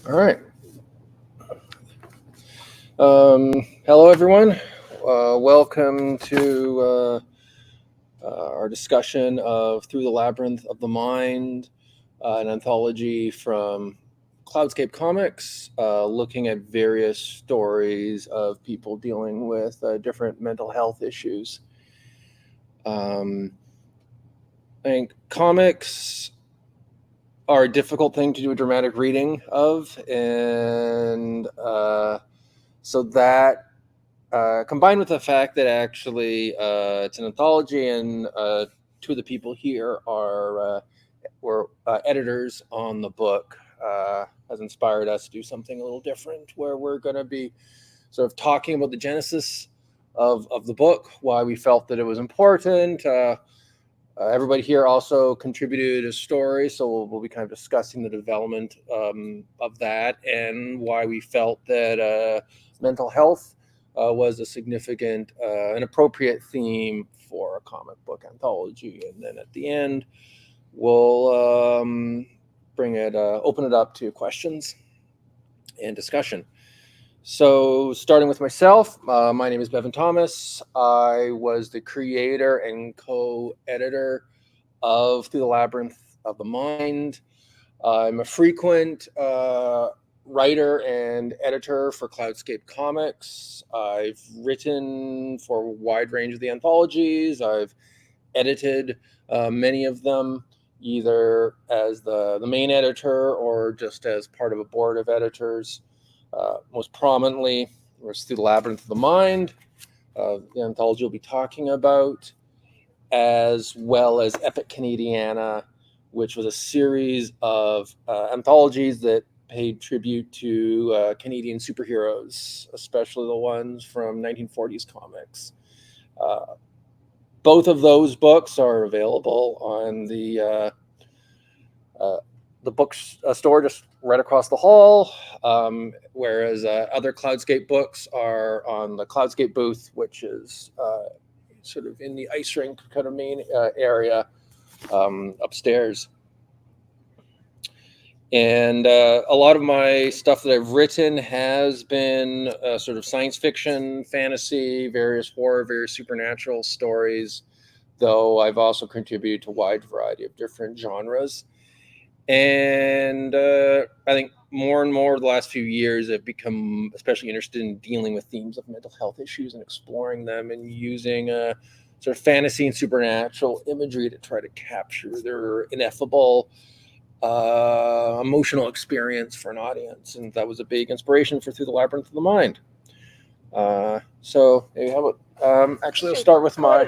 All right. Hello, everyone. Welcome to our discussion of Through the Labyrinth of the Mind, an anthology from Cloudscape Comics, looking at various stories of people dealing with different mental health issues. I think comics are a difficult thing to do a dramatic reading of, and so that combined with the fact that actually it's an anthology and two of the people here were editors on the book has inspired us to do something a little different, where we're going to be sort of talking about the genesis of the book, why we felt that it was important. Everybody here also contributed a story, so we'll be kind of discussing the development of that and why we felt that mental health was a significant and appropriate theme for a comic book anthology. And then at the end, we'll open it up to questions and discussion. So starting with myself, my name is Bevan Thomas. I was the creator and co-editor of Through the Labyrinth of the Mind. I'm a frequent writer and editor for Cloudscape Comics. I've written for a wide range of the anthologies. I've edited many of them, either as the main editor or just as part of a board of editors. Most prominently was Through the Labyrinth of the Mind, the anthology we'll be talking about, as well as Epic Canadiana, which was a series of anthologies that paid tribute to Canadian superheroes, especially the ones from 1940s comics. Both of those books are available on the bookstore just right across the hall, whereas other Cloudscape books are on the Cloudscape booth, which is sort of in the ice rink kind of main area upstairs. And a lot of my stuff that I've written has been sort of science fiction, fantasy, various horror, various supernatural stories, though I've also contributed to a wide variety of different genres. And I think more and more the last few years I've become especially interested in dealing with themes of mental health issues and exploring them and using sort of fantasy and supernatural imagery to try to capture their ineffable emotional experience for an audience. And that was a big inspiration for Through the Labyrinth of the Mind. So maybe how about actually I'll start with my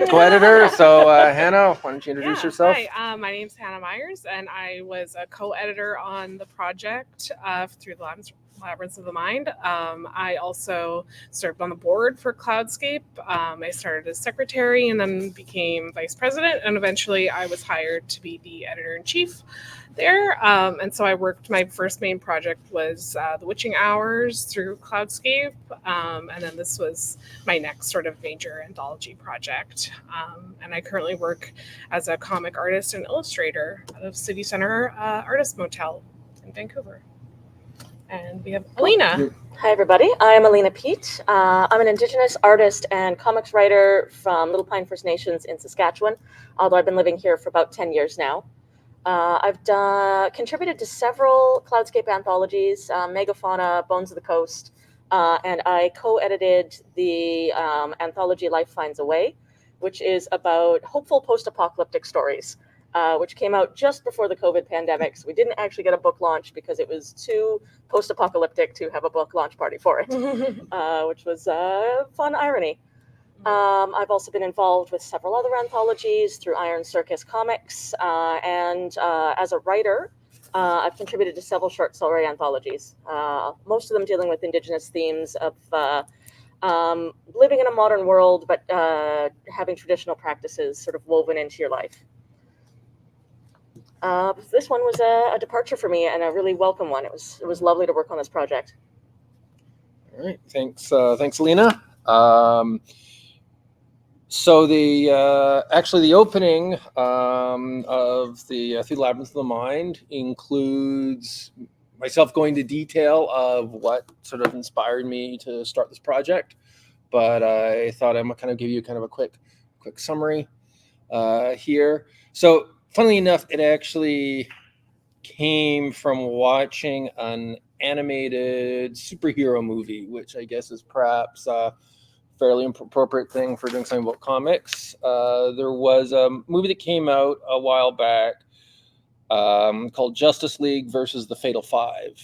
co-editor. So Hannah, why don't you introduce yourself? Hi, my name's Hannah Myers, and I was a co-editor on the project Through the Labyrinths of the Mind. I also served on the board for Cloudscape. I started as secretary and then became vice president, and eventually I was hired to be the editor-in-chief there. And so I worked, my first main project was The Witching Hours through Cloudscape, and then this was my next sort of major anthology project. And I currently work as a comic artist and illustrator out of City Center Artist Motel in Vancouver. And we have Alina. Hi, everybody. I'm Alina Pete. I'm an Indigenous artist and comics writer from Little Pine First Nations in Saskatchewan, although I've been living here for about 10 years now. I've contributed to several Cloudscape anthologies, Megafauna, Bones of the Coast, and I co-edited the anthology Life Finds a Way, which is about hopeful post-apocalyptic stories, which came out just before the COVID pandemic. So we didn't actually get a book launch because it was too post-apocalyptic to have a book launch party for it, which was a fun irony. I've also been involved with several other anthologies through Iron Circus Comics, and as a writer, I've contributed to several short story anthologies, most of them dealing with Indigenous themes of living in a modern world, but having traditional practices sort of woven into your life. This one was a departure for me and a really welcome one. It was lovely to work on this project. All right, thanks, Alina. So the opening of the Through the Labyrinth of the Mind includes myself go into detail of what sort of inspired me to start this project, but I thought I'm gonna kind of give you kind of a quick summary here. So, funnily enough, it actually came from watching an animated superhero movie, which I guess is perhaps a fairly appropriate thing for doing something about comics. There was a movie that came out a while back called Justice League versus the Fatal Five.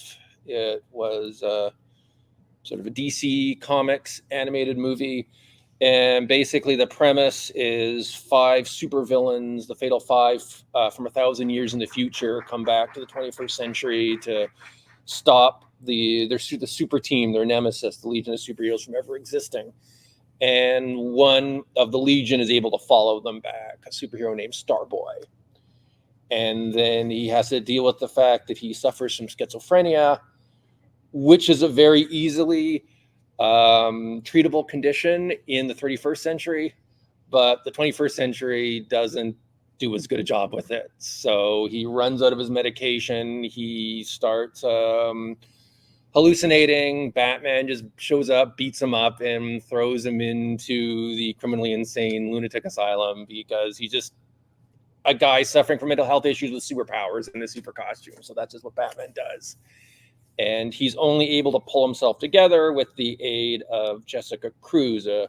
It was sort of a DC Comics animated movie. And basically, the premise is 5 supervillains, the Fatal Five, from 1,000 years in the future, come back to the 21st century to stop the super team, their nemesis, the Legion of Superheroes, from ever existing. And one of the Legion is able to follow them back, a superhero named Starboy. And then he has to deal with the fact that he suffers from schizophrenia, which is a very easily treatable condition in the 31st century, but the 21st century doesn't do as good a job with it. So he runs out of his medication. He starts hallucinating. Batman just shows up, beats him up, and throws him into the criminally insane lunatic asylum because he's just a guy suffering from mental health issues with superpowers in a super costume. So that's just what Batman does. And he's only able to pull himself together with the aid of Jessica Cruz, a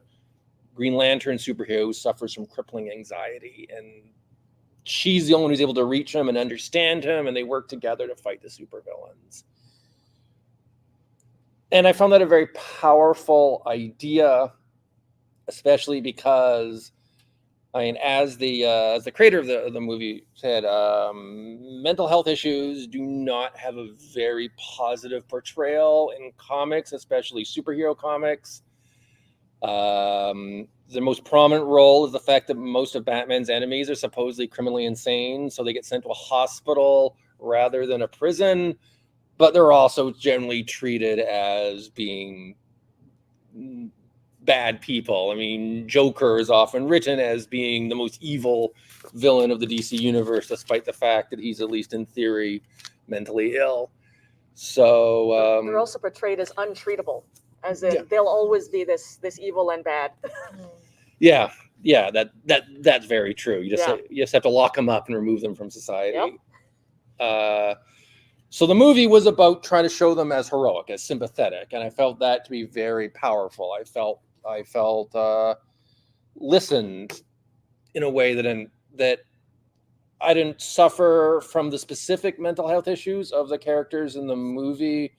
Green Lantern superhero who suffers from crippling anxiety. And she's the only one who's able to reach him and understand him, and they work together to fight the supervillains. And I found that a very powerful idea, especially because, I mean, as the creator of the movie said, mental health issues do not have a very positive portrayal in comics, especially superhero comics. The most prominent role is the fact that most of Batman's enemies are supposedly criminally insane, so they get sent to a hospital rather than a prison, but they're also generally treated as being bad people. I mean, Joker is often written as being the most evil villain of the DC universe, despite the fact that he's, at least in theory, mentally ill. So they're also portrayed as untreatable, as in they'll always be this evil and bad. Yeah, that's very true. You just have to lock them up and remove them from society. Yep. So the movie was about trying to show them as heroic, as sympathetic, and I felt that to be very powerful. I felt listened in a way that I didn't suffer from the specific mental health issues of the characters in the movie.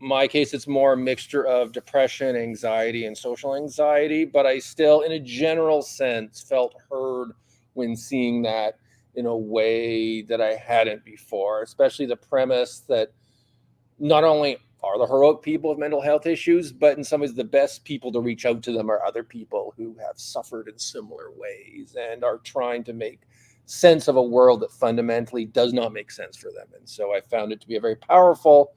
In my case, it's more a mixture of depression, anxiety, and social anxiety, but I still, in a general sense, felt heard when seeing that in a way that I hadn't before, especially the premise that not only are the heroic people with mental health issues, but in some ways the best people to reach out to them are other people who have suffered in similar ways and are trying to make sense of a world that fundamentally does not make sense for them. And so I found it to be a very powerful,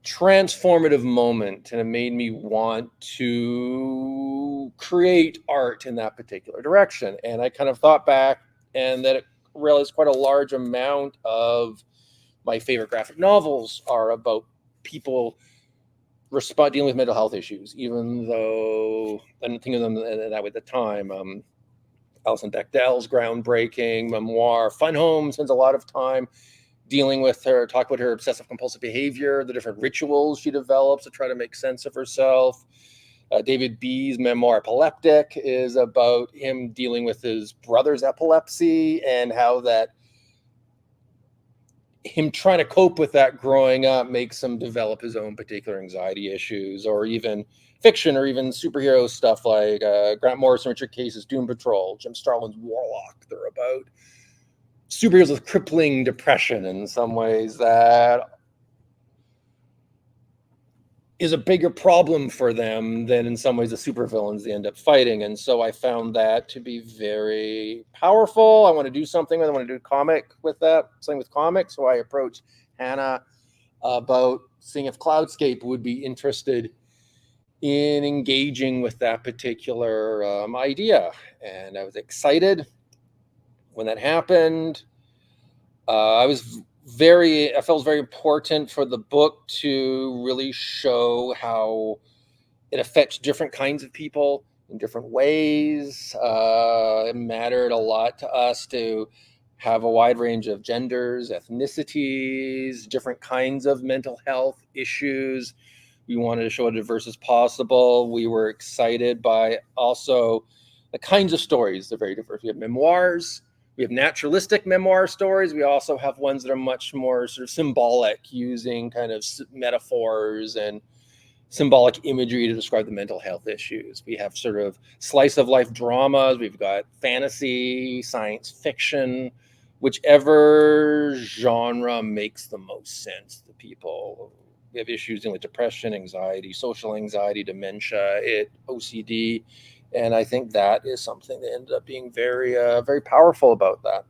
transformative moment, and it made me want to create art in that particular direction. And I kind of thought back, and that it realized quite a large amount of my favorite graphic novels are about people dealing with mental health issues, even though I didn't think of them that way at the time. Alison Bechdel's groundbreaking memoir, Fun Home, spends a lot of time dealing with her, talk about her obsessive compulsive behavior, the different rituals she develops to try to make sense of herself. David B's memoir, Epileptic, is about him dealing with his brother's epilepsy and how that him trying to cope with that growing up makes him develop his own particular anxiety issues. Or even fiction, or even superhero stuff like Grant Morrison, Richard Case's Doom Patrol, Jim Starlin's Warlock. They're about superheroes with crippling depression in some ways that is a bigger problem for them than in some ways the supervillains they end up fighting. And so I found that to be very powerful. I want to do something with it. I want to do a comic with that, something with comics. So I approached Hannah about seeing if Cloudscape would be interested in engaging with that particular idea. And I was excited when that happened. I was I felt it was very important for the book to really show how it affects different kinds of people in different ways. It mattered a lot to us to have a wide range of genders, ethnicities, different kinds of mental health issues. We wanted to show it as diverse as possible. We were excited by also the kinds of stories. They're very diverse. We have memoirs. We have naturalistic memoir stories. We also have ones that are much more sort of symbolic, using kind of metaphors and symbolic imagery to describe the mental health issues. We have sort of slice of life dramas. We've got fantasy, science fiction, whichever genre makes the most sense to people. We have issues dealing with depression, anxiety, social anxiety, dementia, OCD. And I think that is something that ended up being very, very powerful about that.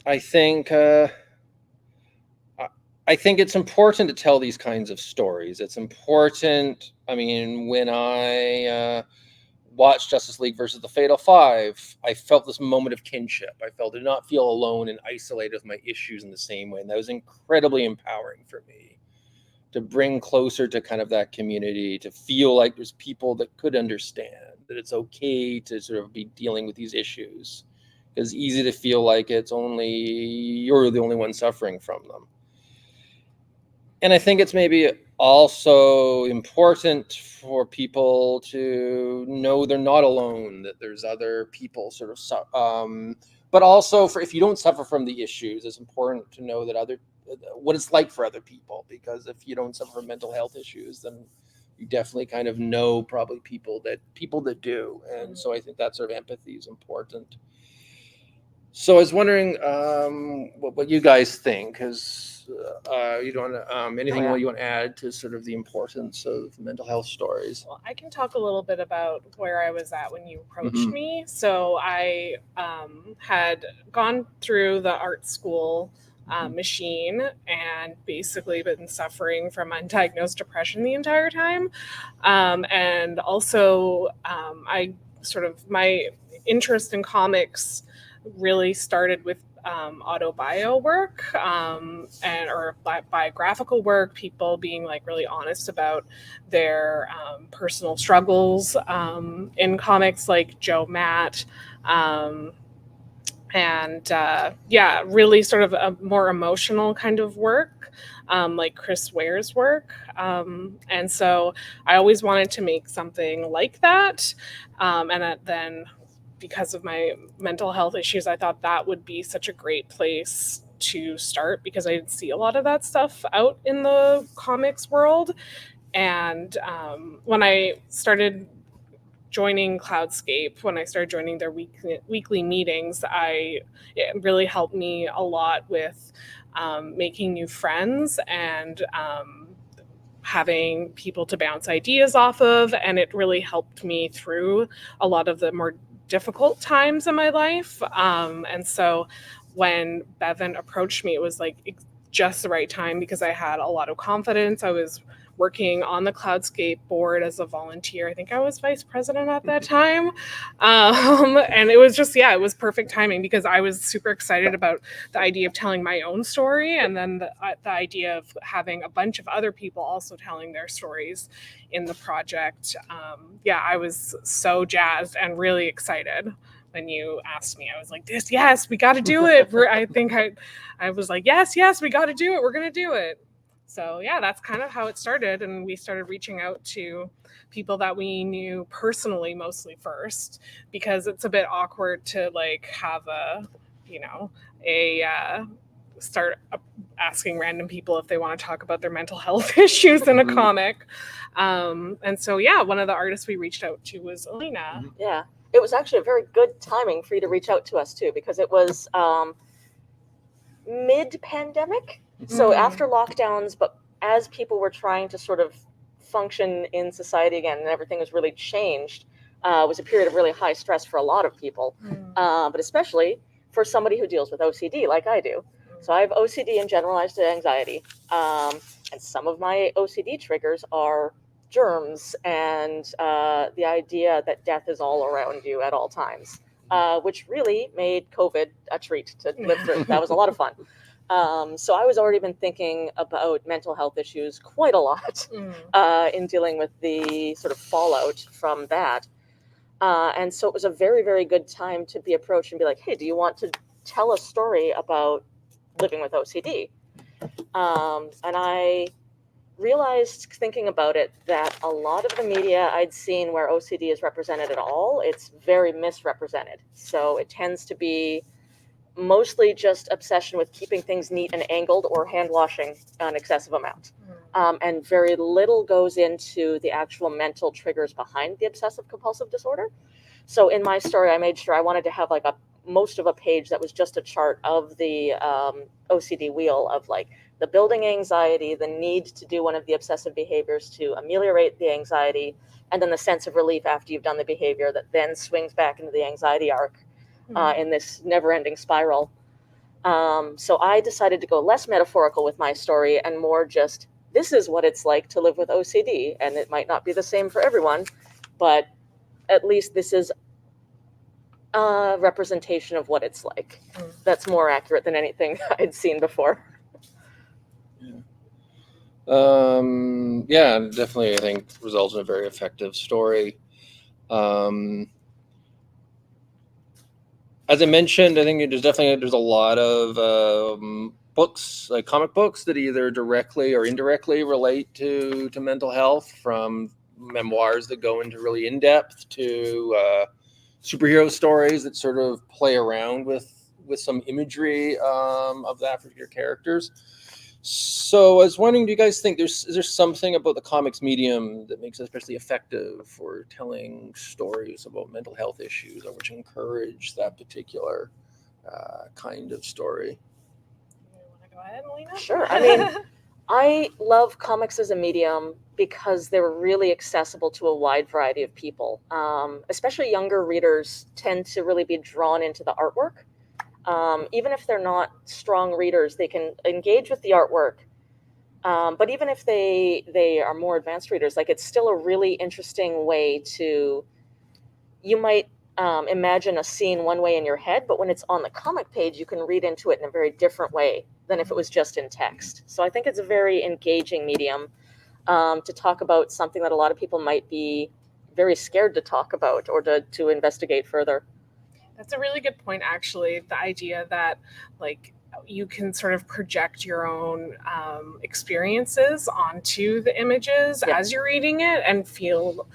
I think it's important to tell these kinds of stories. It's important. I mean, when I watched Justice League versus the Fatal Five, I felt this moment of kinship. I did not feel alone and isolated with my issues in the same way. And that was incredibly empowering for me, to bring closer to kind of that community, to feel like there's people that could understand, that it's okay to sort of be dealing with these issues. It's easy to feel like you're the only one suffering from them. And I think it's maybe also important for people to know they're not alone, that there's other people sort of, but also if you don't suffer from the issues, it's important to know that what it's like for other people, because if you don't suffer from mental health issues, then you definitely kind of know probably people that do. And so I think that sort of empathy is important. So I was wondering what you guys think, because you don't anything you want to add to sort of the importance of mental health stories? Well, I can talk a little bit about where I was at when you approached me. So I had gone through the art school machine and basically been suffering from undiagnosed depression the entire time. And also my interest in comics really started with autobio work or biographical work, people being like really honest about their personal struggles in comics, like Joe Matt, really sort of a more emotional kind of work, like Chris Ware's work. And so I always wanted to make something like that. Then because of my mental health issues, I thought that would be such a great place to start, because I didn't see a lot of that stuff out in the comics world. And when I started joining Cloudscape, when I started joining their weekly meetings, it really helped me a lot with making new friends and having people to bounce ideas off of. And it really helped me through a lot of the more difficult times in my life. And so when Bevan approached me, it was like just the right time, because I had a lot of confidence. I was working on the Cloudscape board as a volunteer. I think I was vice president at that time. And it was just, it was perfect timing, because I was super excited about the idea of telling my own story, and then the idea of having a bunch of other people also telling their stories in the project. I was so jazzed and really excited when you asked me. I was like, yes, we got to do it. I was like, yes, we got to do it. We're going to do it. So that's kind of how it started. And we started reaching out to people that we knew personally, mostly first, because it's a bit awkward to like have start asking random people if they want to talk about their mental health issues in a comic. And so, one of the artists we reached out to was Alina. Yeah, it was actually a very good timing for you to reach out to us too, because it was mid-pandemic. So after lockdowns, but as people were trying to sort of function in society again and everything was really changed, it was a period of really high stress for a lot of people, but especially for somebody who deals with OCD like I do. So I have OCD and generalized anxiety, and some of my OCD triggers are germs and the idea that death is all around you at all times, which really made COVID a treat to live through. That was a lot of fun. So I was already been thinking about mental health issues quite a lot in dealing with the sort of fallout from that. And so it was a very, very good time to be approached and be like, hey, do you want to tell a story about living with OCD? And I realized, thinking about it, that a lot of the media I'd seen where OCD is represented at all, it's very misrepresented. So it tends to be mostly just obsession with keeping things neat and angled or hand washing an excessive amount. And very little goes into the actual mental triggers behind the obsessive compulsive disorder. So in my story, I made sure I wanted to have like most of a page that was just a chart of the OCD wheel of like the building anxiety, the need to do one of the obsessive behaviors to ameliorate the anxiety, and then the sense of relief after you've done the behavior that then swings back into the anxiety arc in this never-ending spiral. So I decided to go less metaphorical with my story and more just, this is what it's like to live with OCD. And it might not be the same for everyone, but at least this is a representation of what it's like. That's more accurate than anything I'd seen before. Yeah, definitely, I think results in a very effective story. As I mentioned, I think there's a lot of books, like comic books, that either directly or indirectly relate to mental health, from memoirs that go into really in depth to superhero stories that sort of play around with some imagery of that for your characters. So I was wondering, do you guys think is there something about the comics medium that makes it especially effective for telling stories about mental health issues, or which encourage that particular kind of story? You want to go ahead, Alina? Sure. I mean, I love comics as a medium because they're really accessible to a wide variety of people. Especially younger readers tend to really be drawn into the artwork. Even if they're not strong readers, they can engage with the artwork. But even if they are more advanced readers, like, it's still a really interesting way to, you might imagine a scene one way in your head, but when it's on the comic page, you can read into it in a very different way than if it was just in text. So I think it's a very engaging medium to talk about something that a lot of people might be very scared to talk about or to investigate further. That's a really good point, actually. The idea that, like, you can sort of project your own experiences onto the images as you're reading it and feel.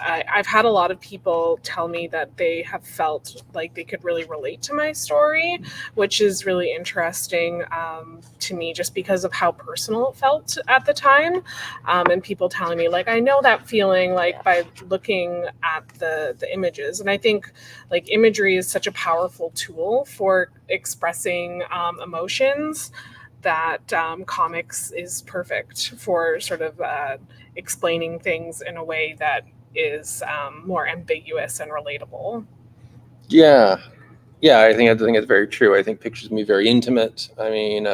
I've had a lot of people tell me that they have felt like they could really relate to my story, which is really interesting to me, just because of how personal it felt at the time. And people telling me, like, I know that feeling, like, by looking at the images. And I think, like, imagery is such a powerful tool for expressing emotions, that comics is perfect for sort of explaining things in a way that is more ambiguous and relatable. Yeah, I think it's very true. I think pictures can be very intimate. I mean,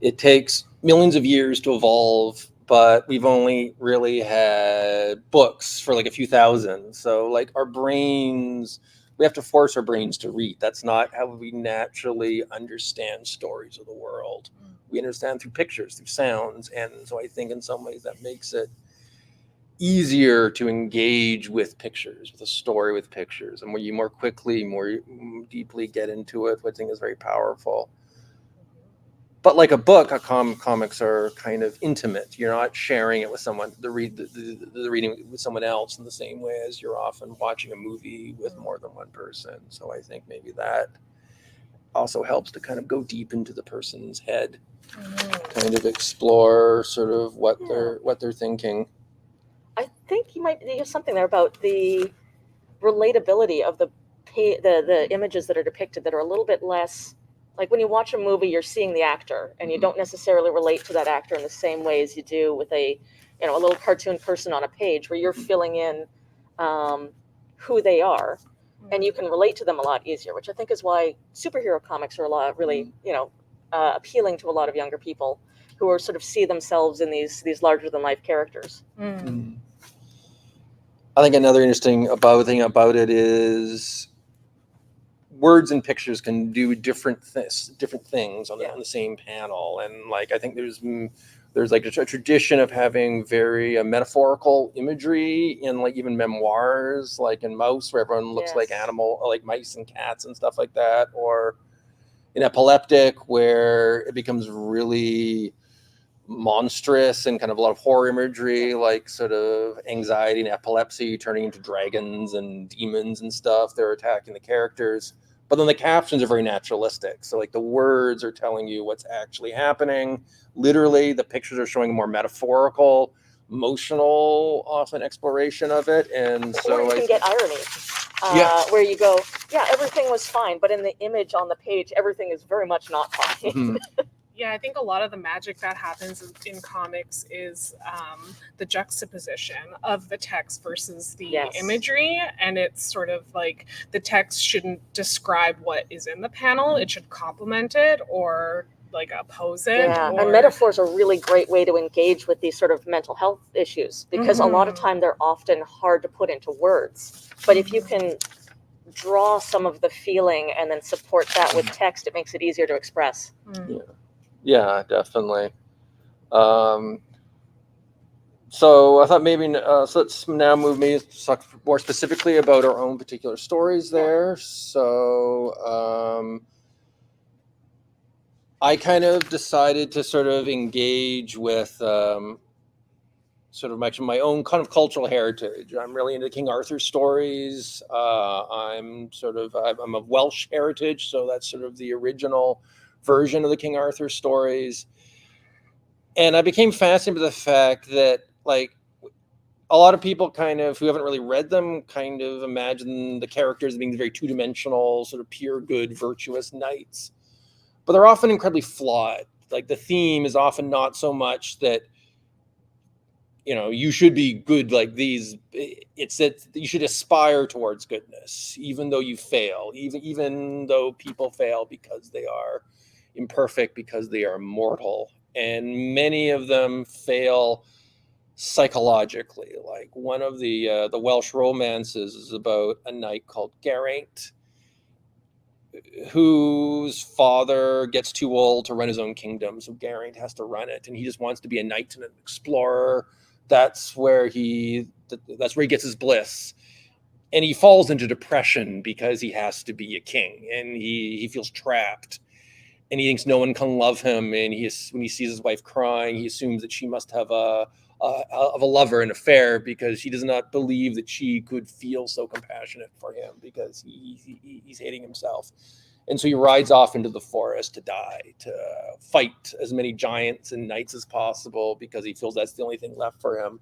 it takes millions of years to evolve, but we've only really had books for like a few thousand. So, like, our brains, we have to force our brains to read. That's not how we naturally understand stories of the world. We understand through pictures, through sounds. And so I think in some ways that makes it easier to engage with pictures, with a story with pictures, and where you more quickly, more deeply get into it, which I think is very powerful. But like a book, comics are kind of intimate. You're not sharing it with someone, the reading with someone else in the same way as you're often watching a movie with more than one person. So I think maybe that also helps to kind of go deep into the person's head, kind of explore sort of what they're thinking. I think you might have something there about the relatability of the images that are depicted, that are a little bit less, like, when you watch a movie, you're seeing the actor and you don't necessarily relate to that actor in the same way as you do with a little cartoon person on a page, where you're filling in who they are, and you can relate to them a lot easier, which I think is why superhero comics are really appealing to a lot of younger people, who are sort of see themselves in these larger than life characters. I think another interesting thing about it is words and pictures can do different things on the same panel, and like I think there's like a tradition of having very metaphorical imagery in like even memoirs, like in Mouse, where everyone looks like animal, like mice and cats and stuff like that, or in Epileptic, where it becomes really monstrous and kind of a lot of horror imagery, like sort of anxiety and epilepsy turning into dragons and demons and stuff. They're attacking the characters. But then the captions are very naturalistic. So like the words are telling you what's actually happening. Literally, the pictures are showing a more metaphorical, emotional, often exploration of it. And so or you can get irony, where you go, everything was fine, but in the image on the page, everything is very much not fine. Mm-hmm. Yeah, I think a lot of the magic that happens in comics is the juxtaposition of the text versus the imagery. And it's sort of like the text shouldn't describe what is in the panel. It should complement it or like oppose it. Yeah, and metaphors are a really great way to engage with these sort of mental health issues, because a lot of time they're often hard to put into words. But if you can draw some of the feeling and then support that with text, it makes it easier to express. Yeah, definitely. So I thought maybe so let's now move maybe talk more specifically about our own particular stories there. So I kind of decided to sort of engage with sort of my own kind of cultural heritage. I'm really into King Arthur stories. I'm of Welsh heritage, so that's sort of the original version of the King Arthur stories. And I became fascinated with the fact that like a lot of people kind of who haven't really read them kind of imagine the characters being very two-dimensional, sort of pure good, virtuous knights. But they're often incredibly flawed. Like the theme is often not so much that, you know, you should be good like these. It's that you should aspire towards goodness, even though you fail, even though people fail because they are imperfect, because they are mortal. And many of them fail psychologically. Like one of the Welsh romances is about a knight called Geraint, whose father gets too old to run his own kingdom, so Geraint has to run it, and he just wants to be a knight and an explorer. That's where he gets his bliss. And he falls into depression because he has to be a king, and he feels trapped. And he thinks no one can love him. And when he sees his wife crying, he assumes that she must have a lover, an affair, because he does not believe that she could feel so compassionate for him because he's hating himself. And so he rides off into the forest to die, to fight as many giants and knights as possible because he feels that's the only thing left for him.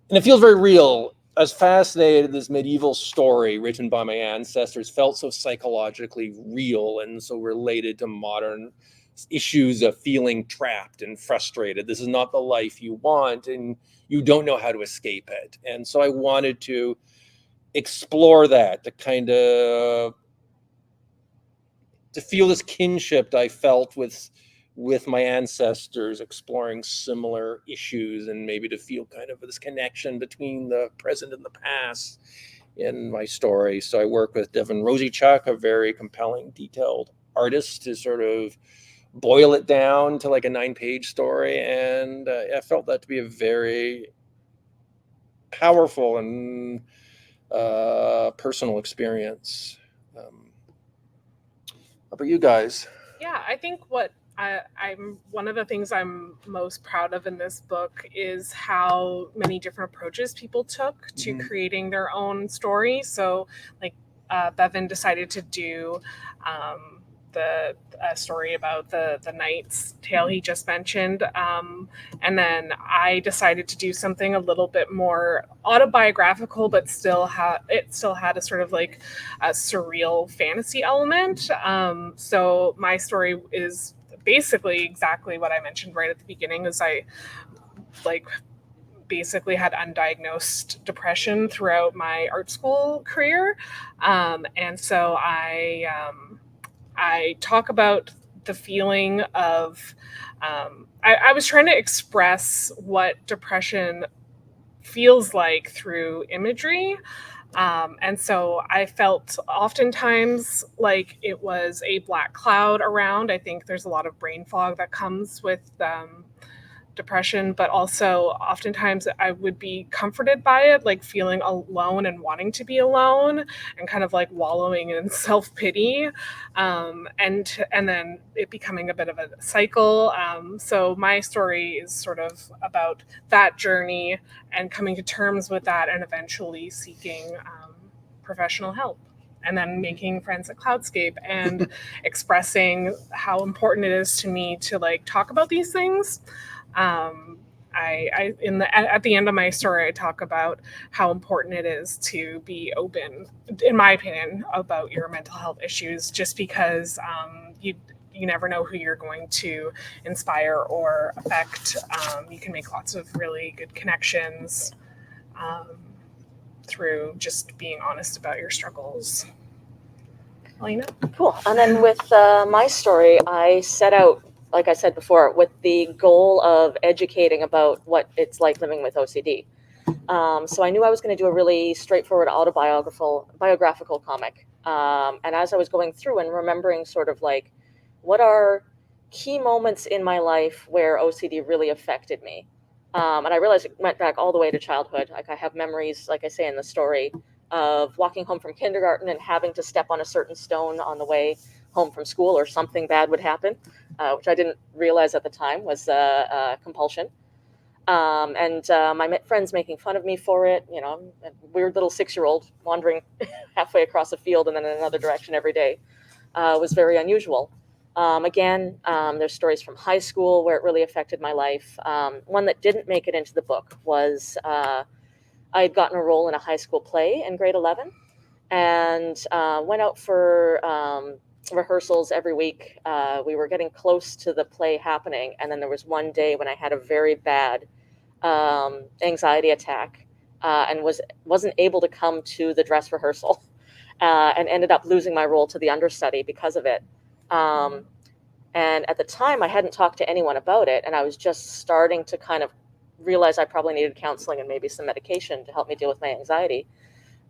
And it feels very real. I was fascinated this medieval story written by my ancestors felt so psychologically real and so related to modern issues of feeling trapped and frustrated. This is not the life you want, and you don't know how to escape it. And so I wanted to explore that, to kind of to feel this kinship I felt with my ancestors exploring similar issues, and maybe to feel kind of this connection between the present and the past in my story. So I work with Devin Rosiczuck, a very compelling, detailed artist, to sort of boil it down to like a 9-page story. And I felt that to be a very powerful and personal experience. How about you guys? Yeah, I think what I'm one of the things I'm most proud of in this book is how many different approaches people took to creating their own story. So, like Bevan decided to do the story about the knight's tale he just mentioned, and then I decided to do something a little bit more autobiographical, but still had a sort of like a surreal fantasy element. So my story is basically exactly what I mentioned right at the beginning, is I basically had undiagnosed depression throughout my art school career, and so I talk about the feeling of I was trying to express what depression feels like through imagery. And so I felt oftentimes like it was a black cloud around. I think there's a lot of brain fog that comes with depression, but also oftentimes I would be comforted by it, like feeling alone and wanting to be alone and kind of like wallowing in self-pity, and then it becoming a bit of a cycle. So my story is sort of about that journey and coming to terms with that and eventually seeking professional help. And then making friends at Cloudscape and expressing how important it is to me to like talk about these things. At the end of my story, I talk about how important it is to be open, in my opinion, about your mental health issues, just because you never know who you're going to inspire or affect. You can make lots of really good connections through just being honest about your struggles. Alina? Cool. And then with my story, I set out, like I said before, with the goal of educating about what it's like living with OCD. So I knew I was going to do a really straightforward biographical comic. And as I was going through and remembering sort of like, what are key moments in my life where OCD really affected me? And I realized it went back all the way to childhood. Like I have memories, like I say in the story, of walking home from kindergarten and having to step on a certain stone on the way home from school, or something bad would happen, which I didn't realize at the time was compulsion. And my friends making fun of me for it, you know, a weird little 6-year-old wandering halfway across a field and then in another direction every day was very unusual. Again, there's stories from high school where it really affected my life. One that didn't make it into the book was I had gotten a role in a high school play in grade 11 and went out for rehearsals every week. We were getting close to the play happening, and then there was one day when I had a very bad anxiety attack and wasn't able to come to the dress rehearsal and ended up losing my role to the understudy because of it. And at the time, I hadn't talked to anyone about it, and I was just starting to kind of realize I probably needed counseling and maybe some medication to help me deal with my anxiety.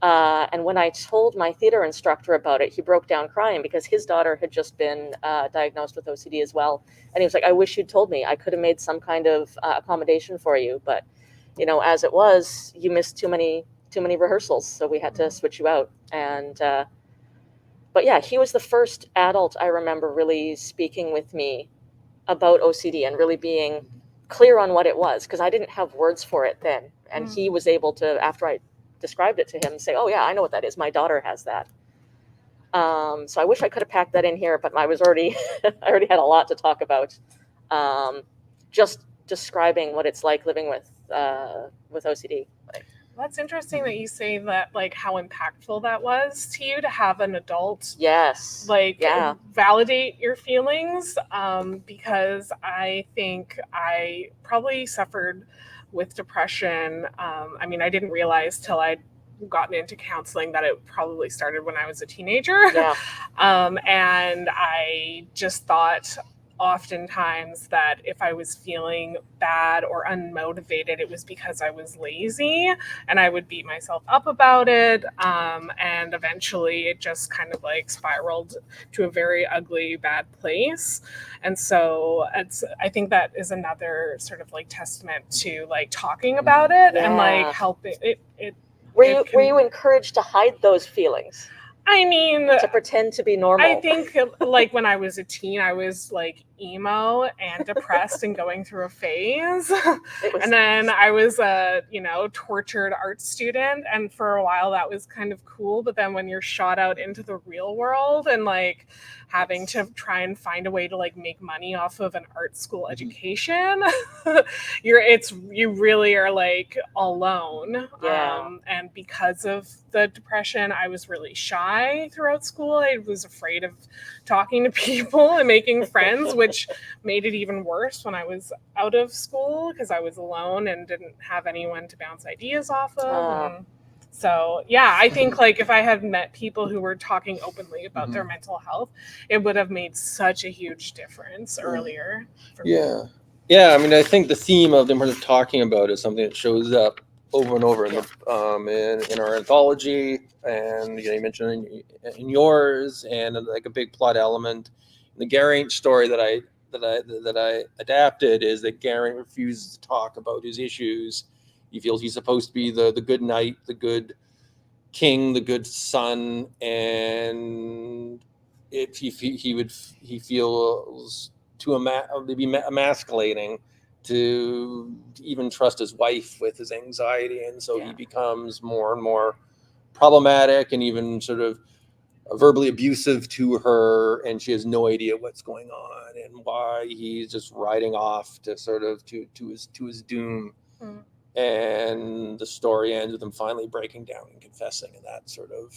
And when I told my theater instructor about it, he broke down crying because his daughter had just been diagnosed with OCD as well. And he was like, I wish you'd told me. I could have made some kind of accommodation for you. But, you know, as it was, you missed too many rehearsals. So we had to switch you out. And, but yeah, he was the first adult I remember really speaking with me about OCD and really being clear on what it was, because I didn't have words for it then. And he was able to, after I described it to him, say, oh yeah, I know what that is. My daughter has that. So I wish I could have packed that in here, but I already had a lot to talk about. Just describing what it's like living with OCD. That's interesting that you say that, like how impactful that was to you to have an adult, yes, like validate your feelings. Because I think I probably suffered with depression. I mean, I didn't realize till I'd gotten into counseling that it probably started when I was a teenager. Yeah. And I just thought oftentimes that if I was feeling bad or unmotivated, it was because I was lazy, and I would beat myself up about it. And eventually it just kind of like spiraled to a very ugly, bad place. And so I think that is another sort of like testament to like talking about it and like helping it. Were you encouraged to hide those feelings? I mean, to pretend to be normal. I think like when I was a teen, I was like emo and depressed and going through a phase. And then I was a, tortured art student. And for a while that was kind of cool. But then when you're shot out into the real world and like having to try and find a way to like make money off of an art school education, you really are like alone. And because of the depression, I was really shy throughout school. I was afraid of talking to people and making friends, which made it even worse when I was out of school because I was alone and didn't have anyone to bounce ideas off of. So yeah, I think like if I had met people who were talking openly about their mental health, it would have made such a huge difference earlier. Yeah. Yeah, I mean, I think the theme of them talking about is something that shows up over and over in in our anthology, and you mentioned in yours, and like a big plot element. The Geraint story that I adapted is that Geraint refuses to talk about his issues. He feels he's supposed to be the good knight, the good king, the good son, and if he feels to be emasculating to even trust his wife with his anxiety, and so he becomes more and more problematic and even sort of verbally abusive to her, and she has no idea what's going on and why he's just riding off to sort of to his doom. Mm. And the story ends with him finally breaking down and confessing, and that's sort of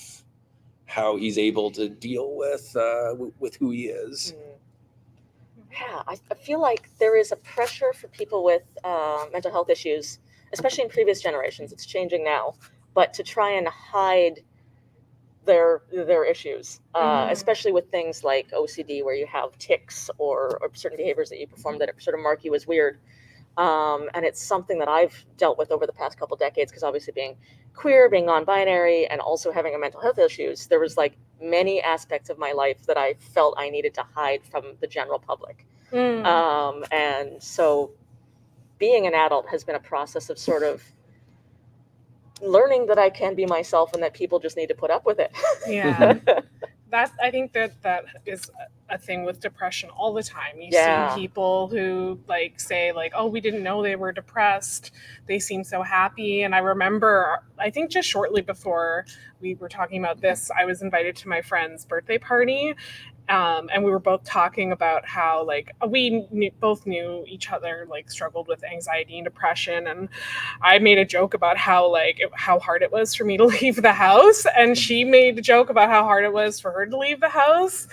how he's able to deal with who he is. Yeah, I feel like there is a pressure for people with mental health issues, especially in previous generations. It's changing now, but to try and hide their issues, especially with things like OCD, where you have tics or certain behaviors that you perform that sort of mark you as weird. And it's something that I've dealt with over the past couple decades, because obviously being queer, being non-binary, and also having a mental health issues, there was like many aspects of my life that I felt I needed to hide from the general public. And so being an adult has been a process of sort of learning that I can be myself and that people just need to put up with it. Yeah. I think that is a thing with depression all the time. You see people who like say like, oh, we didn't know they were depressed. They seem so happy. And I remember, I think just shortly before we were talking about this, I was invited to my friend's birthday party. And we were both talking about how like both knew each other, like struggled with anxiety and depression. And I made a joke about how hard it was for me to leave the house. And she made a joke about how hard it was for her to leave the house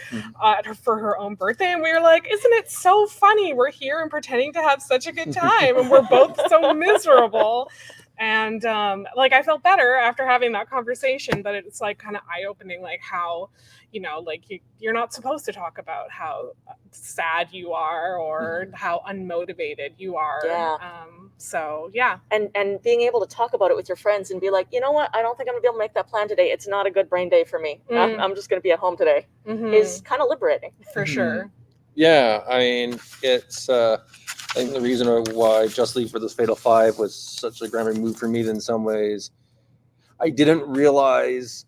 for her own birthday. And we were like, isn't it so funny? We're here and pretending to have such a good time. And we're both so miserable. And like I felt better after having that conversation, but it's like kind of eye-opening, like how, you know, like you're not supposed to talk about how sad you are or how unmotivated you are. So yeah. And being able to talk about it with your friends and be like, you know what, I don't think I'm gonna be able to make that plan today. It's not a good brain day for me. I'm just gonna be at home today. Is kind of liberating. For sure. Yeah, I mean, it's I think the reason why Just Leave for this Fatal Five was such a grand move for me in some ways, I didn't realize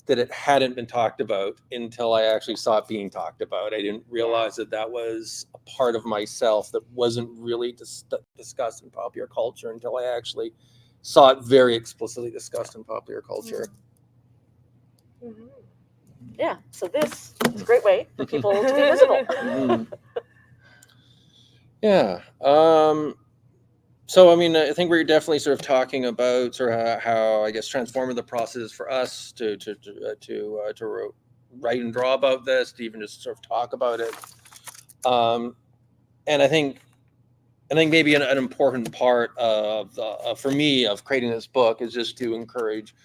that it hadn't been talked about until I actually saw it being talked about. I didn't realize that was a part of myself that wasn't really discussed in popular culture until I actually saw it very explicitly discussed in popular culture. Yeah, so this is a great way for people to be visible. Yeah. So, I mean, I think we're definitely sort of talking about sort of how I guess transformative the process is for us to write and draw about this, to even just sort of talk about it. And I think maybe an important part of for me of creating this book is just to encourage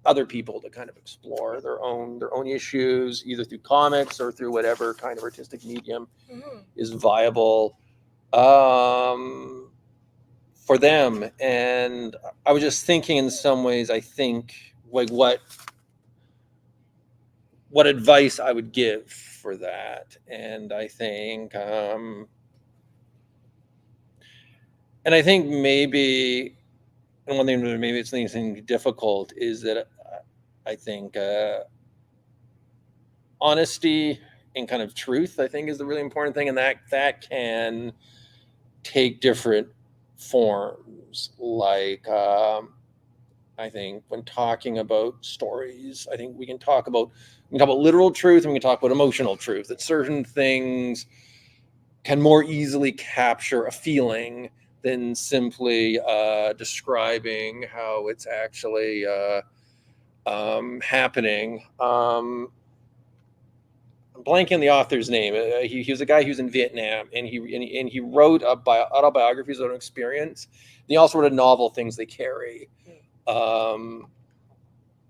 other people to kind of explore their own issues, either through comics or through whatever kind of artistic medium is viable for them. And I was just thinking, in some ways, I think like what advice I would give for that. And I think maybe, and one thing maybe it's anything difficult is that I think honesty and kind of truth, I think, is the really important thing, and that can take different forms. Like I think when talking about stories, I think we can talk about literal truth and we can talk about emotional truth. That certain things can more easily capture a feeling than simply describing how it's actually happening. I'm blanking on the author's name. He was a guy who's in Vietnam, and he wrote autobiographies of his own experience. And he also wrote a novel, Things They Carry. And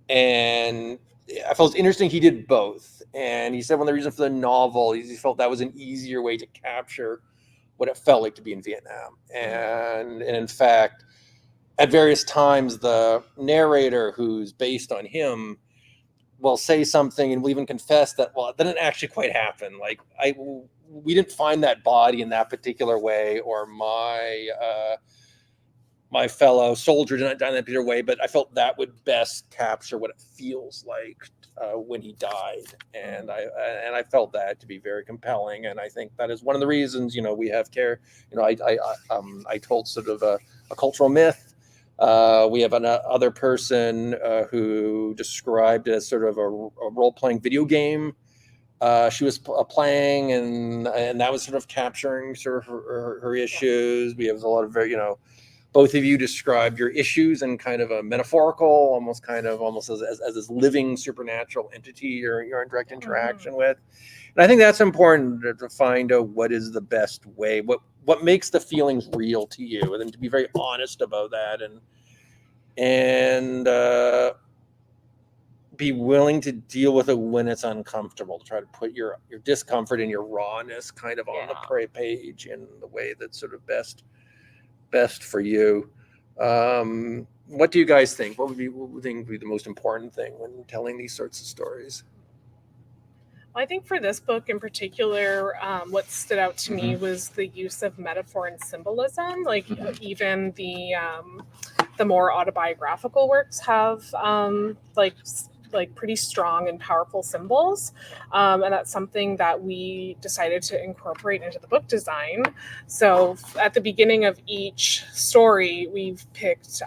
I felt it's interesting he did both. And he said one of the reasons for the novel is he felt that was an easier way to capture what it felt like to be in Vietnam. And in fact, at various times, the narrator who's based on him will say something and will even confess that, well, it didn't actually quite happen. Like we didn't find that body in that particular way, or my fellow soldier didn't die in that particular way, but I felt that would best capture what it feels like when he died. And I felt that to be very compelling. And I think that is one of the reasons, we have care. I told sort of a cultural myth. We have another person who described it as sort of a role-playing video game. She was playing, and that was sort of capturing sort of her issues. We have a lot of very, both of you described your issues in kind of a metaphorical, almost as this living supernatural entity you're in direct interaction with. And I think that's important to find out what is the best way, what makes the feelings real to you, and then to be very honest about that, and be willing to deal with it when it's uncomfortable, to try to put your discomfort and your rawness kind of on the page in the way that's sort of best for you. What do you guys think? What would be the most important thing when telling these sorts of stories? Well, I think for this book in particular, what stood out to me was the use of metaphor and symbolism. Like even the more autobiographical works have like pretty strong and powerful symbols, and that's something that we decided to incorporate into the book design. So at the beginning of each story, we've picked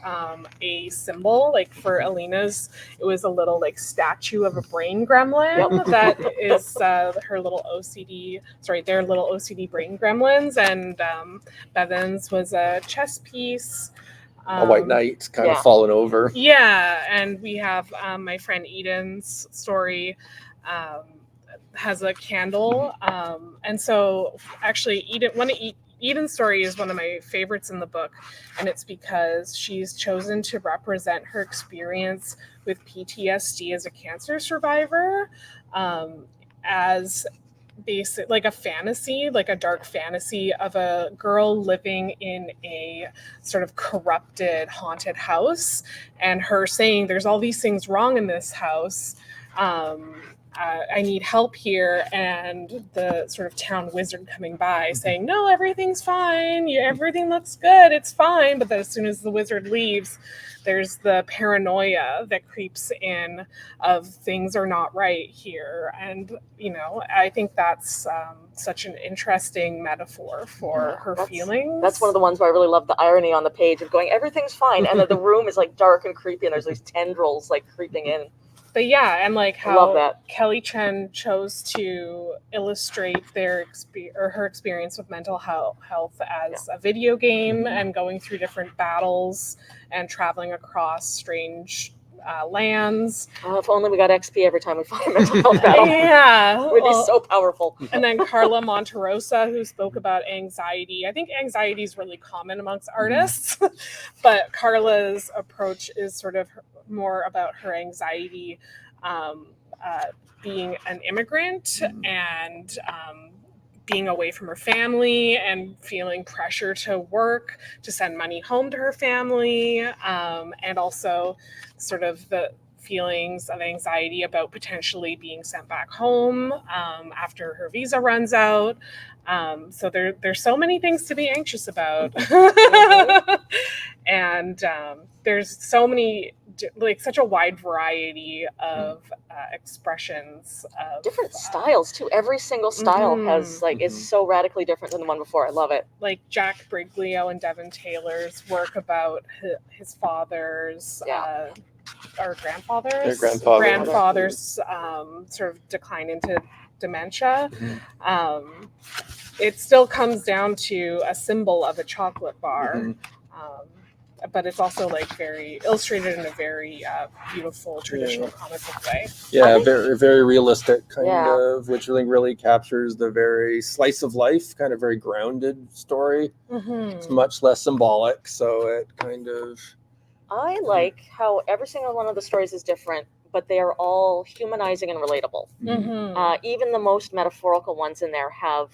a symbol. Like for Alina's, it was a little like statue of a brain gremlin that is their little OCD brain gremlins, and Bevan's was a chess piece. A white knight kind of fallen over. Yeah, and we have my friend Eden's story has a candle. And so actually Eden's story is one of my favorites in the book, and it's because she's chosen to represent her experience with PTSD as a cancer survivor, as basic, like a fantasy, like a dark fantasy of a girl living in a sort of corrupted, haunted house, and her saying, there's all these things wrong in this house. I need help here, and the sort of town wizard coming by saying, no, everything's fine, everything looks good, it's fine. But then as soon as the wizard leaves, there's the paranoia that creeps in of things are not right here. And, I think that's such an interesting metaphor for her feelings. That's one of the ones where I really love the irony on the page of going, everything's fine, and then the room is like dark and creepy, and there's these tendrils like creeping in. But yeah, and like how Kelly Chen chose to illustrate her experience with mental health as a video game, and going through different battles and traveling across strange lands. Oh, if only we got XP every time we fought a mental health battle. Yeah. It would be so powerful. And then Carla Monterosa, who spoke about anxiety. I think anxiety is really common amongst artists, but Carla's approach is sort of more about her anxiety being an immigrant and being away from her family and feeling pressure to work to send money home to her family, and also sort of the feelings of anxiety about potentially being sent back home after her visa runs out. So there's so many things to be anxious about. And there's so many, like such a wide variety of expressions of different styles too. Every single style has is so radically different than the one before. I love it. Like Jack Briglio and Devin Taylor's work about his father's or grandfather's sort of decline into dementia. It still comes down to a symbol of a chocolate bar. But it's also like very illustrated in a very beautiful traditional comic book way. Yeah, very, very realistic kind of, which I think really captures the very slice of life, kind of very grounded story. It's much less symbolic, so it kind of... I like how every single one of the stories is different, but they are all humanizing and relatable. Mhm. Even the most metaphorical ones in there have,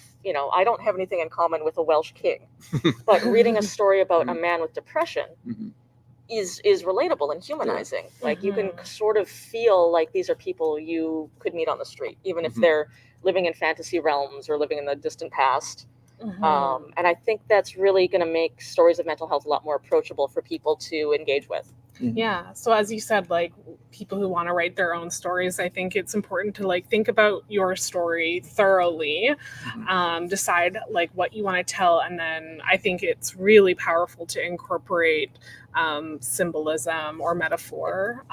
I don't have anything in common with a Welsh king, but reading a story about a man with depression is relatable and humanizing. Like you can sort of feel like these are people you could meet on the street, even if they're living in fantasy realms or living in the distant past. And I think that's really going to make stories of mental health a lot more approachable for people to engage with. Yeah. So as you said, like people who want to write their own stories, I think it's important to like think about your story thoroughly, decide like what you want to tell, and then I think it's really powerful to incorporate symbolism or metaphor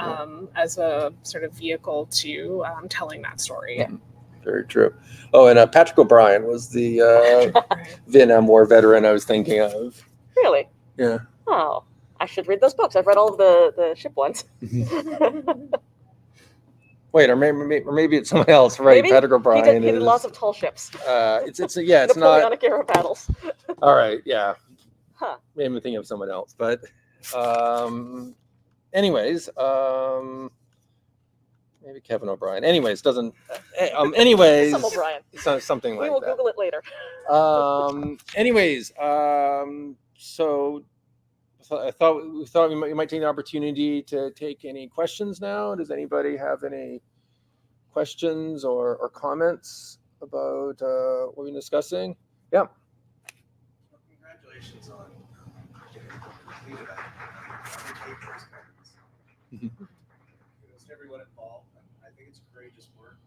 as a sort of vehicle to telling that story. Yeah. Very true. Oh, and Patrick O'Brien was the Vietnam War veteran I was thinking of. Really? Yeah. Oh, I should read those books. I've read all of the ship ones. Wait, or maybe it's someone else, right? Maybe Patrick O'Brien. He did lots of tall ships. It's not Napoleonic era battles. All right, yeah. Huh. Maybe I'm thinking of someone else, but anyways, maybe Kevin O'Brien. Anyways, doesn't. Anyways, Some O'Brien. Something like that. We will Google it later. Anyways, so we thought we might take the opportunity to take any questions now. Does anybody have any questions or comments about what we've been discussing? Yeah. Well, congratulations on getting the book completed. I take those comments. Kudos to everyone involved. I think it's courageous work.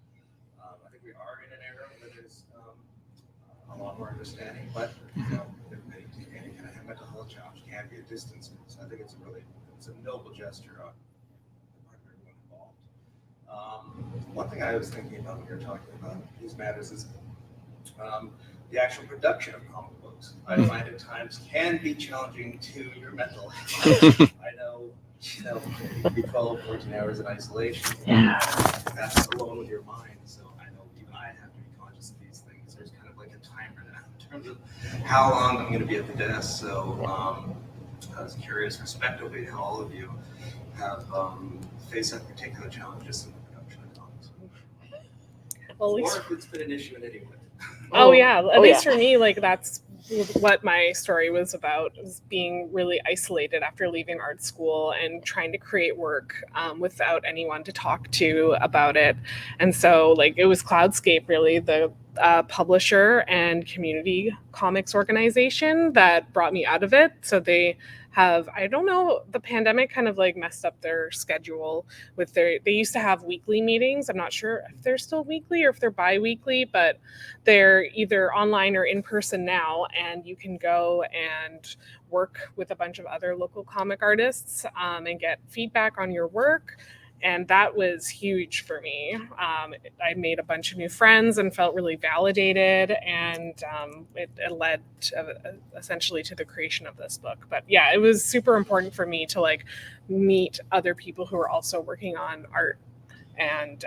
I think we are in an era where there's a lot more understanding, but any kind of mental health challenge can be a distance. So I think it's a noble gesture on the part of everyone involved. One thing I was thinking about when you're talking about these matters is the actual production of comic books. I find at times can be challenging to your mental health. I know, you can be 12, 14 hours in isolation. Yeah. That's alone with your mind. So I know even I have to be conscious of these things. There's kind of like a timer now in terms of how long I'm going to be at the desk. So I was curious, respectively, how all of you have faced that particular challenges in the production of comics. Well, Or if it's been an issue in any way. Oh yeah, at least for me, like that's what my story was about, was being really isolated after leaving art school and trying to create work without anyone to talk to about it. And so like it was Cloudscape, really, the publisher and community comics organization, that brought me out of it. So they have, I don't know, the pandemic kind of like messed up their schedule with they used to have weekly meetings. I'm not sure if they're still weekly or if they're bi-weekly, but they're either online or in person now, and you can go and work with a bunch of other local comic artists and get feedback on your work. And that was huge for me. I made a bunch of new friends and felt really validated, and it led essentially to the creation of this book. But yeah, it was super important for me to like meet other people who are also working on art and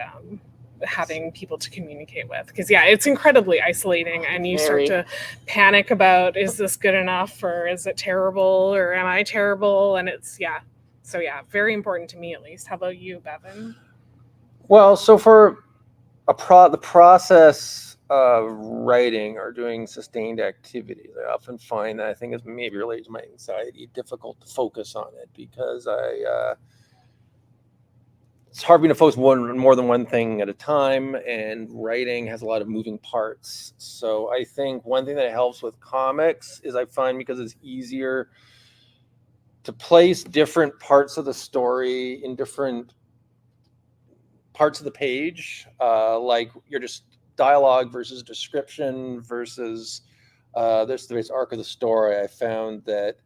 having people to communicate with, because yeah, it's incredibly isolating, and you start to panic about, is this good enough, or is it terrible, or am I terrible? And it's so yeah, very important to me, at least. How about you, Bevan? Well, so for the process of writing or doing sustained activities, I often find that I think it's maybe related to my anxiety, difficult to focus on it, because it's hard for me to focus more than one thing at a time, and writing has a lot of moving parts. So I think one thing that helps with comics is I find, because it's easier to place different parts of the story in different parts of the page, like you're just dialogue versus description versus this arc of the story. I found that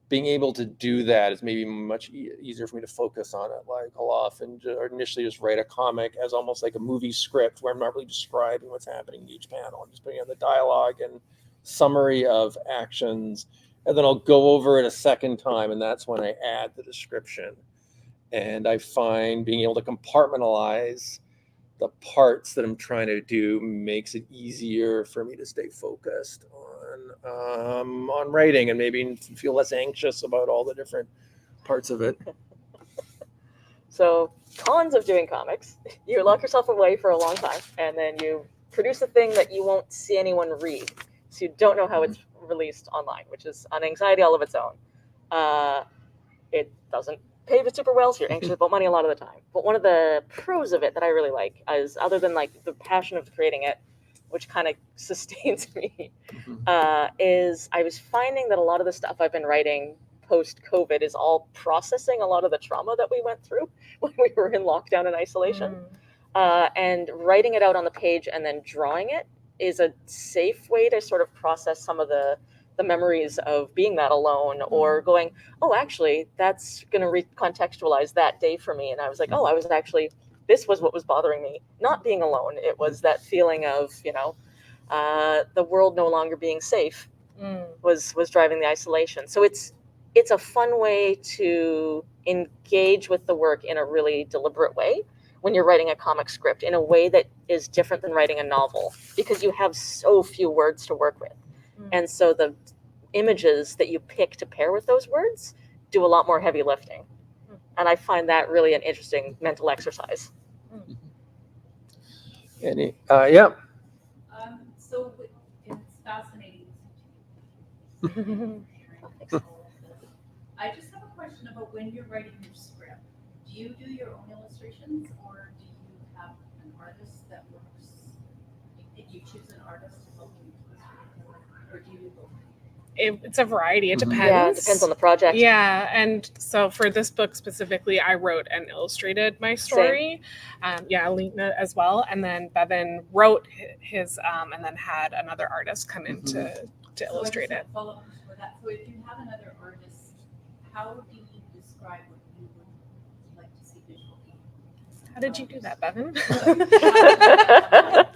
being able to do that is maybe much easier for me to focus on it. Like I'll often initially just write a comic as almost like a movie script, where I'm not really describing what's happening in each panel. I'm just putting on the dialogue and summary of actions, and then I'll go over it a second time, and that's when I add the description. And I find being able to compartmentalize the parts that I'm trying to do makes it easier for me to stay focused on writing, and maybe feel less anxious about all the different parts of it. So cons of doing comics, you lock yourself away for a long time, and then you produce a thing that you won't see anyone read. So you don't know how it's released online, which is an anxiety all of its own. It doesn't pay super well, so you're anxious about money a lot of the time. But one of the pros of it that I really like is, other than like the passion of creating it, which kind of sustains me, is I was finding that a lot of the stuff I've been writing post-COVID is all processing a lot of the trauma that we went through when we were in lockdown and isolation. And writing it out on the page and then drawing it is a safe way to sort of process some of the memories of being that alone, or going, oh, actually, that's going to recontextualize that day for me. And I was like, oh, I was actually, this was what was bothering me, not being alone. It was that feeling of, the world no longer being safe was driving the isolation. So it's a fun way to engage with the work in a really deliberate way when you're writing a comic script, in a way that is different than writing a novel, because you have so few words to work with. And so the images that you pick to pair with those words do a lot more heavy lifting. And I find that really an interesting mental exercise. Yeah. So it's fascinating. I just have a question about when you're writing your script. Do you do your own illustrations, or do you have an artist that works? If you choose an artist to help you illustrate, or do you do both? It's a variety. It depends. Yeah, it depends on the project. Yeah, and so for this book specifically, I wrote and illustrated my story. Alina as well, and then Bevan wrote his, and then had another artist come in to illustrate it. Follow up for that. So if you have another artist, how do you describe what you would like to see visually? How did you do that, Bevan?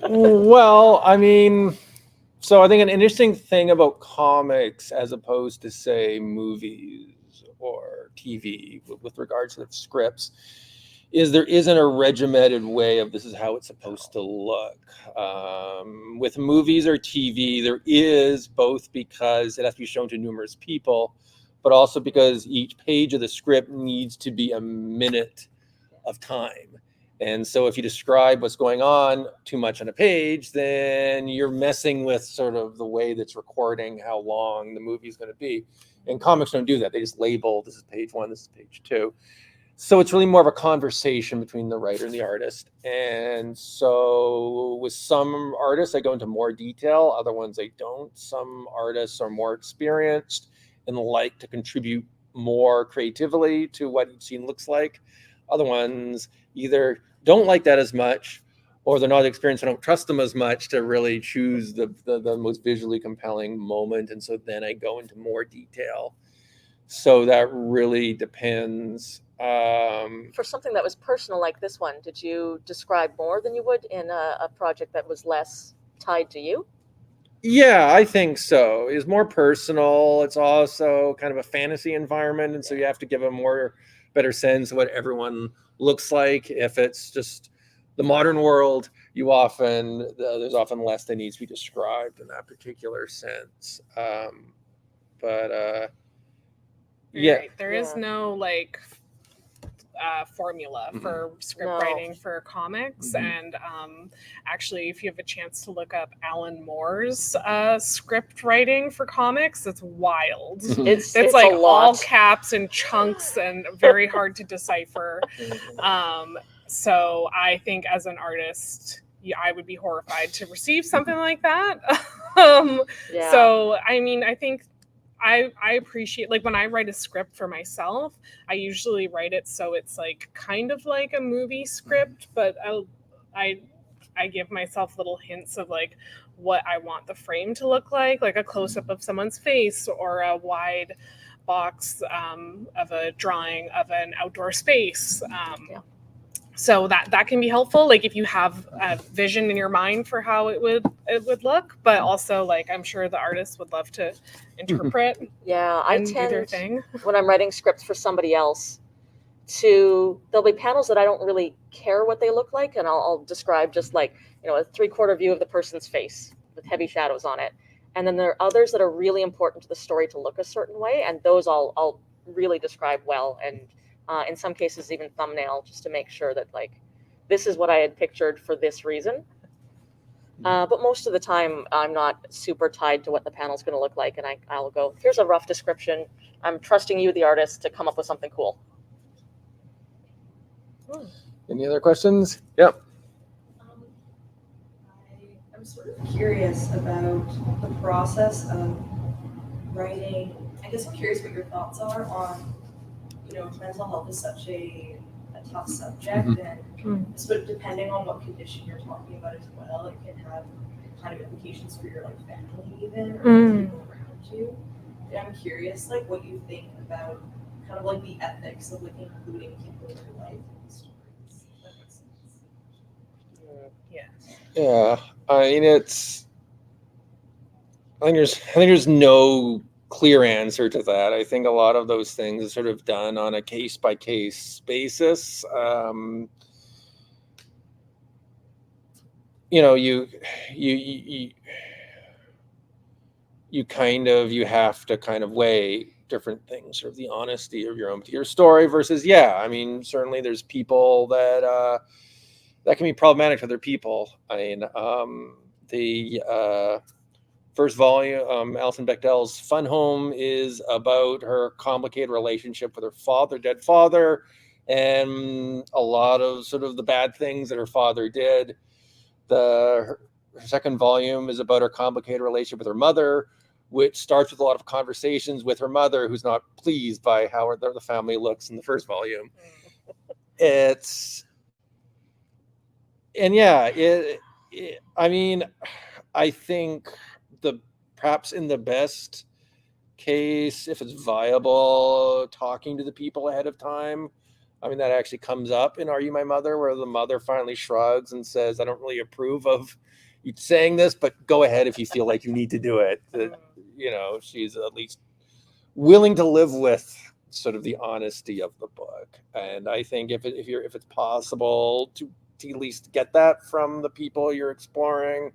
Well, I mean, so I think an interesting thing about comics, as opposed to, say, movies or TV with regards to the scripts, is there isn't a regimented way of this is how it's supposed to look. With movies or TV, there is, both because it has to be shown to numerous people, but also because each page of the script needs to be a minute of time. And so if you describe what's going on too much on a page, then you're messing with sort of the way that's recording how long the movie is going to be. And comics don't do that. They just label, this is page 1, this is page 2. So it's really more of a conversation between the writer and the artist. And so with some artists, I go into more detail. Other ones, I don't. Some artists are more experienced and like to contribute more creatively to what each scene looks like. Other ones either don't like that as much, or they're not experienced, I don't trust them as much to really choose the most visually compelling moment. And so then I go into more detail. So that really depends. For something that was personal like this one, did you describe more than you would in a project that was less tied to you? Yeah, I think so. It's more personal. It's also kind of a fantasy environment. And so you have to give a better sense of what everyone looks like. If it's just the modern world, there's often less that needs to be described in that particular sense. There is no like formula for script writing for comics. And actually, if you have a chance to look up Alan Moore's script writing for comics, it's wild. It's like all caps and chunks and very hard to decipher. So I think as an artist, I would be horrified to receive something like that. So I mean, I think I appreciate, like, when I write a script for myself, I usually write it so it's like kind of like a movie script, but I give myself little hints of like what I want the frame to look like a close-up of someone's face, or a wide box of a drawing of an outdoor space. So that can be helpful, like if you have a vision in your mind for how it would look, but also like I'm sure the artists would love to interpret. I tend, do their thing when I'm writing scripts for somebody else, there'll be panels that I don't really care what they look like, and I'll describe just like, a 3/4 view of the person's face with heavy shadows on it. And then there are others that are really important to the story to look a certain way, and those I'll really describe well and in some cases even thumbnail, just to make sure that like this is what I had pictured for this reason. But most of the time, I'm not super tied to what the panel's going to look like, and I'll go, here's a rough description. I'm trusting you, the artist, to come up with something cool. Any other questions? Yep. I'm sort of curious about the process of writing. I guess I'm curious what your thoughts are on, mental health is such a tough subject, and but depending on what condition you're talking about as well, it can have kind of implications for your like family even, or people around you. And I'm curious, like, what you think about kind of like the ethics of like including people in your life in these stories. If that makes sense. Yeah. I mean, I think there's no clear answer to that. I think a lot of those things are sort of done on a case by case basis. You have to kind of weigh different things, sort of the honesty of your story versus, I mean, certainly there's people that can be problematic to other people. I mean, the first volume, Alison Bechdel's Fun Home, is about her complicated relationship with her dead father, and a lot of sort of the bad things that her father did. Her second volume is about her complicated relationship with her mother, which starts with a lot of conversations with her mother, who's not pleased by how the family looks in the first volume. I mean, I think perhaps in the best case, if it's viable, talking to the people ahead of time. I mean, that actually comes up in Are You My Mother, where the mother finally shrugs and says, I don't really approve of you saying this, but go ahead if you feel like you need to do it. She's at least willing to live with sort of the honesty of the book. And I think if it's possible to at least get that from the people you're exploring,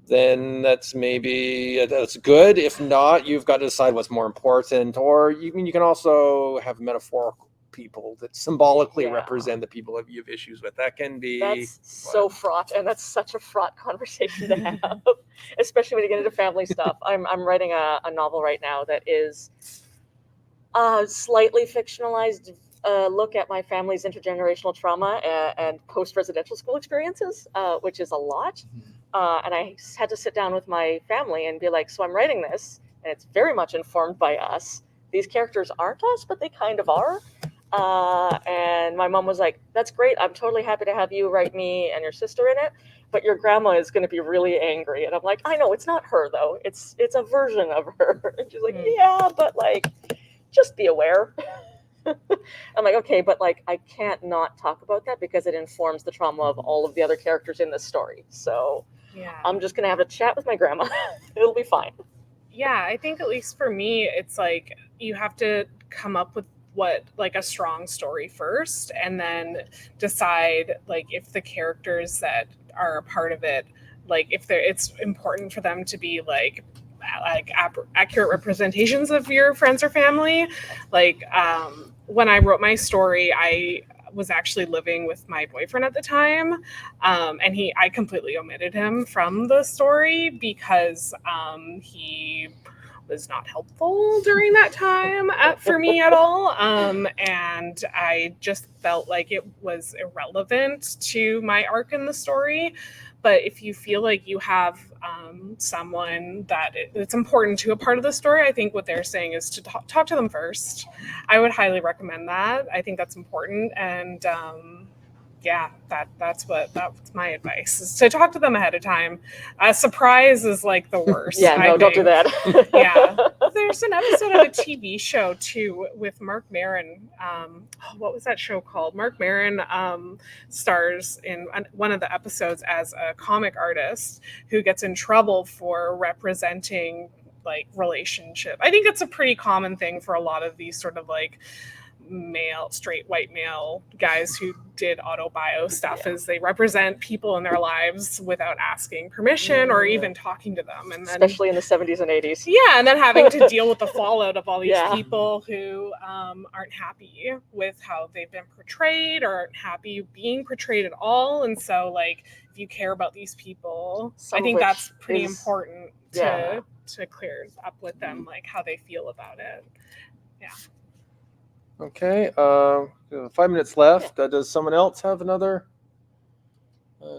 then that's good. If not, you've got to decide what's more important. Or you can also have metaphorical people that symbolically represent the people that you have issues with. That can be... That's so fraught, and that's such a fraught conversation to have, especially when you get into family stuff. I'm writing a novel right now that is a slightly fictionalized look at my family's intergenerational trauma and post-residential school experiences, which is a lot. And I had to sit down with my family and be like, so I'm writing this, and it's very much informed by us. These characters aren't us, but they kind of are. And my mom was like, that's great. I'm totally happy to have you write me and your sister in it, but your grandma is going to be really angry. And I'm like, I know, it's not her, though. It's a version of her. And she's like, yeah, but like, just be aware. I'm like, okay, but like, I can't not talk about that because it informs the trauma of all of the other characters in this story. So I'm just going to have a chat with my grandma. It'll be fine. Yeah, I think at least for me, it's like you have to come up with a strong story first, and then decide like if the characters that are a part of it, like if it's important for them to be like accurate representations of your friends or family. Like when I wrote my story, I was actually living with my boyfriend at the time, and I completely omitted him from the story because he was not helpful during that time for me at all. And I just felt like it was irrelevant to my arc in the story. But if you feel like you have someone that it's important to a part of the story, I think what they're saying is to talk to them first. I would highly recommend that. I think that's important. And that's my advice, is to talk to them ahead of time. A surprise is like the worst. Don't do that. Yeah. There's an episode of a TV show too with Mark Maron. What was that show called? Mark Maron stars in one of the episodes as a comic artist who gets in trouble for representing like relationship. I think it's a pretty common thing for a lot of these sort of like straight white male guys who did autobio stuff is they represent people in their lives without asking permission or even talking to them. And then, especially in the 70s and 80s. Yeah, and then having to deal with the fallout of all these Yeah. people who aren't happy with how they've been portrayed or aren't happy being portrayed at all. And so, like, if you care about these people, Some I think of which that's pretty is- important Yeah. to clear up with them, like how they feel about it. Yeah. Okay, 5 minutes left. Does someone else have another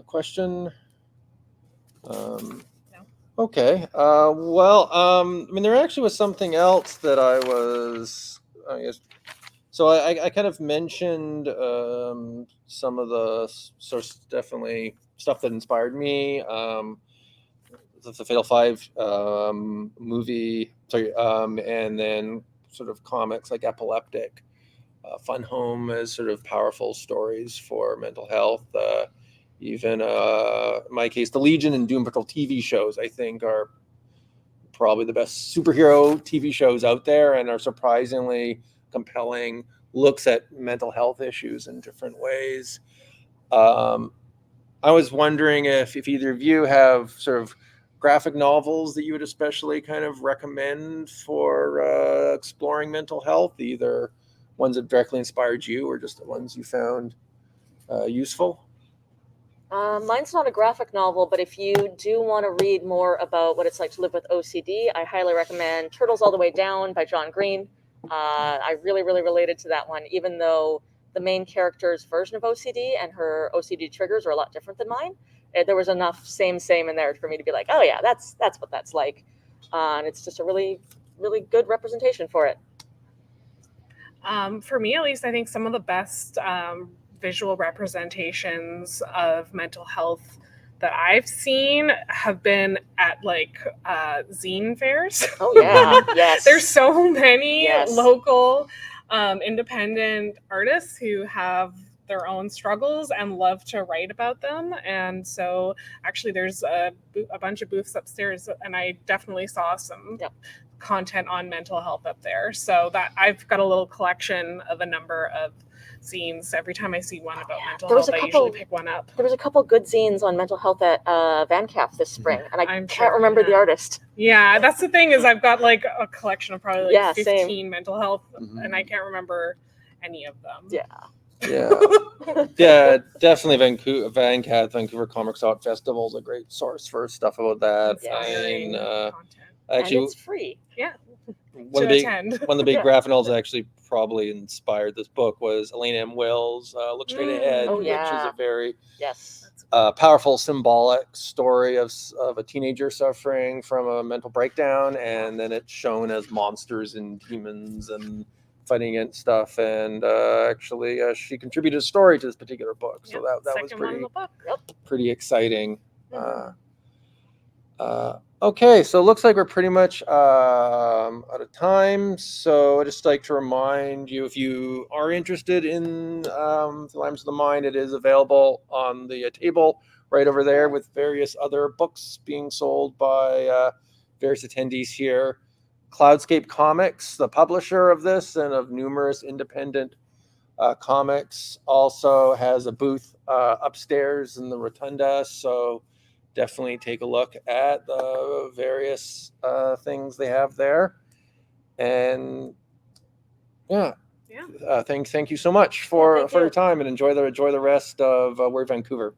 question? No. Okay. Well, I mean, there actually was something else that I was, I guess. So I kind of mentioned some of the source, definitely stuff that inspired me. The Fatal Five movie, sorry, and then sort of comics like Epileptic, Fun Home as sort of powerful stories for mental health. Even in my case, the Legion and Doom Patrol TV shows, I think, are probably the best superhero TV shows out there and are surprisingly compelling looks at mental health issues in different ways. I was wondering if either of you have sort of graphic novels that you would especially kind of recommend for exploring mental health, either ones that directly inspired you or just the ones you found useful. Mine's not a graphic novel, but if you do want to read more about what it's like to live with OCD, I highly recommend Turtles All the Way Down by John Green. I really, really related to that one, even though the main character's version of OCD and her OCD triggers are a lot different than mine. There was enough same in there for me to be like, oh yeah, that's what that's like. And it's just a really, really good representation for it. For me, at least, I think some of the best visual representations of mental health that I've seen have been at like zine fairs. Oh yeah, yes. There's so many Yes. local independent artists who have their own struggles and love to write about them. And so actually there's a bunch of booths upstairs, and I definitely saw some content on mental health up there. So that I've got a little collection of a number of zines. Every time I see one about mental health, I usually pick one up. There was a couple good zines on mental health at VanCaf this spring, and I I'm can't remember the artist. Yeah, that's the thing, is I've got like a collection of probably like 15 same. mental health, and I can't remember any of them. Yeah, definitely Vancouver Comics Art Festival is a great source for stuff about that. Inspiring content. Actually, and it's free. Yeah. One of the big graphic novels that actually probably inspired this book was Elena M. Will's Look Straight Ahead, which is a very powerful symbolic story of a teenager suffering from a mental breakdown, and then it's shown as monsters and demons and fighting against stuff. And actually, she contributed a story to this particular book, so that was pretty exciting. Okay, so it looks like we're pretty much out of time. So I'd just like to remind you, if you are interested in the Labyrinths of the Mind, it is available on the table right over there with various other books being sold by various attendees here. Cloudscape Comics, the publisher of this and of numerous independent comics, also has a booth upstairs in the rotunda. So definitely take a look at the various things they have there. And thank you so much for your time, and enjoy the rest of Weird Vancouver.